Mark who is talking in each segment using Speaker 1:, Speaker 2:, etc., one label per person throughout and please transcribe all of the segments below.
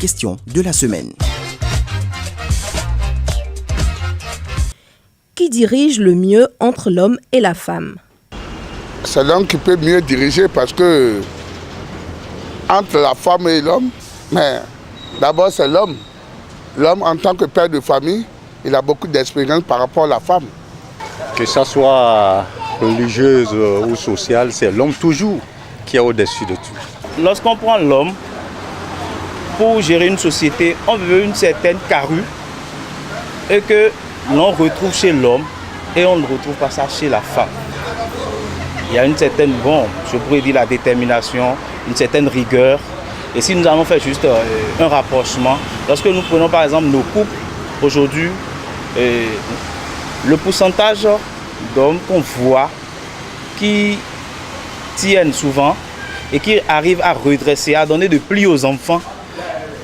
Speaker 1: question de la semaine.
Speaker 2: Qui dirige le mieux entre l'homme et la femme?
Speaker 3: C'est l'homme qui peut mieux diriger parce que entre la femme et l'homme, mais d'abord c'est l'homme. L'homme en tant que père de famille, il a beaucoup d'expérience par rapport à la femme.
Speaker 4: Que ça soit religieuse ou sociale, c'est l'homme toujours qui est au-dessus de tout.
Speaker 5: Lorsqu'on prend l'homme pour gérer une société, on veut une certaine carrure et que l'on retrouve chez l'homme et on ne retrouve pas ça chez la femme. Il y a une certaine, je pourrais dire la détermination, une certaine rigueur. Et si nous allons faire juste un rapprochement, lorsque nous prenons par exemple nos couples, aujourd'hui, le pourcentage d'hommes qu'on voit qui tiennent souvent et qui arrivent à redresser, à donner de pli aux enfants,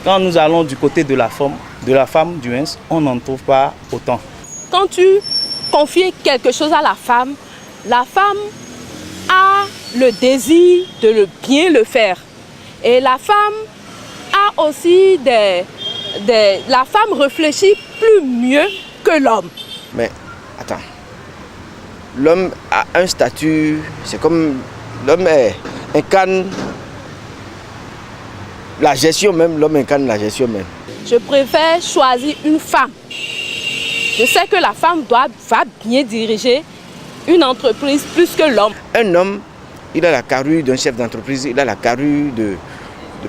Speaker 5: quand nous allons du côté de la femme du moins, on n'en trouve pas autant.
Speaker 2: Quand tu confies quelque chose à la femme a le désir de bien le faire. Et la femme a aussi la femme réfléchit plus mieux que l'homme.
Speaker 6: Mais attends, l'homme a un statut, c'est comme l'homme incarne la gestion même, l'homme incarne la gestion même.
Speaker 2: Je préfère choisir une femme. Je sais que la femme va bien diriger une entreprise plus que l'homme.
Speaker 6: Un homme, il a la carrure d'un chef d'entreprise, il a la carrure de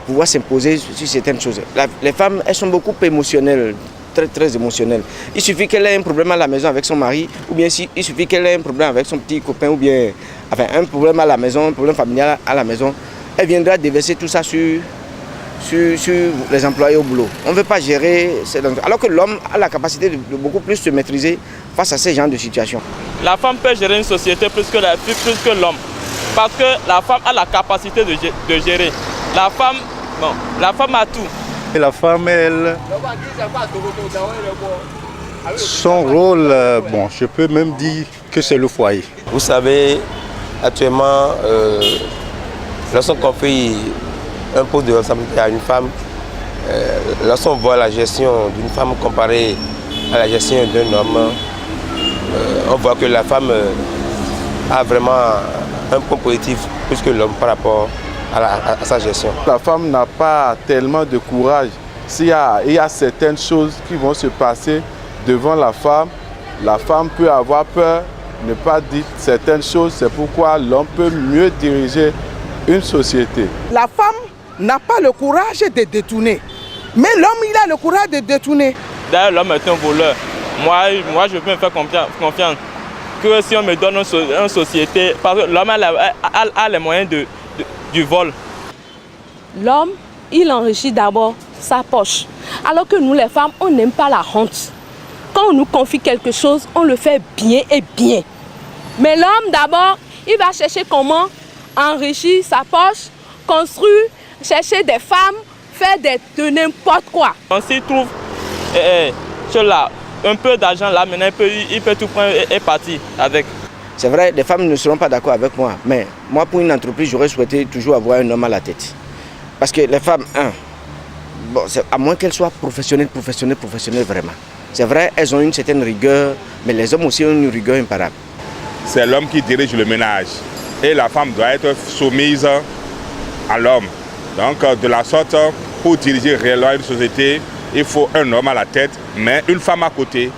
Speaker 6: pouvoir s'imposer sur certaines choses. Les femmes, elles sont beaucoup émotionnelles, très très émotionnelles. Il suffit qu'elle ait un problème à la maison avec son mari, ou bien il suffit qu'elle ait un problème avec son petit copain, ou bien un problème à la maison, un problème familial à la maison. Elle viendra déverser tout ça sur les employés au boulot. On ne veut pas gérer, alors que l'homme a la capacité de beaucoup plus se maîtriser face à ces genres de situations.
Speaker 7: La femme peut gérer une société plus que l'homme, parce que la femme a la capacité de gérer. La femme a tout.
Speaker 4: Et la femme, elle, son rôle, je peux même dire que c'est le foyer.
Speaker 8: Vous savez, actuellement, lorsqu'on confie un poste de responsabilité à une femme, lorsqu'on voit la gestion d'une femme comparée à la gestion d'un homme, on voit que la femme a vraiment un point positif plus que l'homme par rapport à sa gestion.
Speaker 3: La femme n'a pas tellement de courage. Il y a certaines choses qui vont se passer devant la femme peut avoir peur, ne pas dire certaines choses. C'est pourquoi l'homme peut mieux diriger une société.
Speaker 9: La femme n'a pas le courage de détourner, mais l'homme, il a le courage de détourner.
Speaker 7: D'ailleurs, l'homme est un voleur. Moi, je peux me faire confiance que si on me donne une société, parce que l'homme a les moyens du vol.
Speaker 2: L'homme, il enrichit d'abord sa poche. Alors que nous, les femmes, on n'aime pas la honte. Quand on nous confie quelque chose, on le fait bien et bien. Mais l'homme, d'abord, il va chercher comment enrichir sa poche, construire, chercher des femmes, faire de n'importe quoi.
Speaker 7: S'il trouve un peu d'argent là, maintenant il peut tout prendre et partir avec.
Speaker 6: C'est vrai, les femmes ne seront pas d'accord avec moi, mais moi pour une entreprise, j'aurais souhaité toujours avoir un homme à la tête. Parce que les femmes, à moins qu'elles soient professionnelles vraiment. C'est vrai, elles ont une certaine rigueur, mais les hommes aussi ont une rigueur imparable.
Speaker 10: C'est l'homme qui dirige le ménage et la femme doit être soumise à l'homme. Donc de la sorte, pour diriger réellement une société, il faut un homme à la tête, mais une femme à côté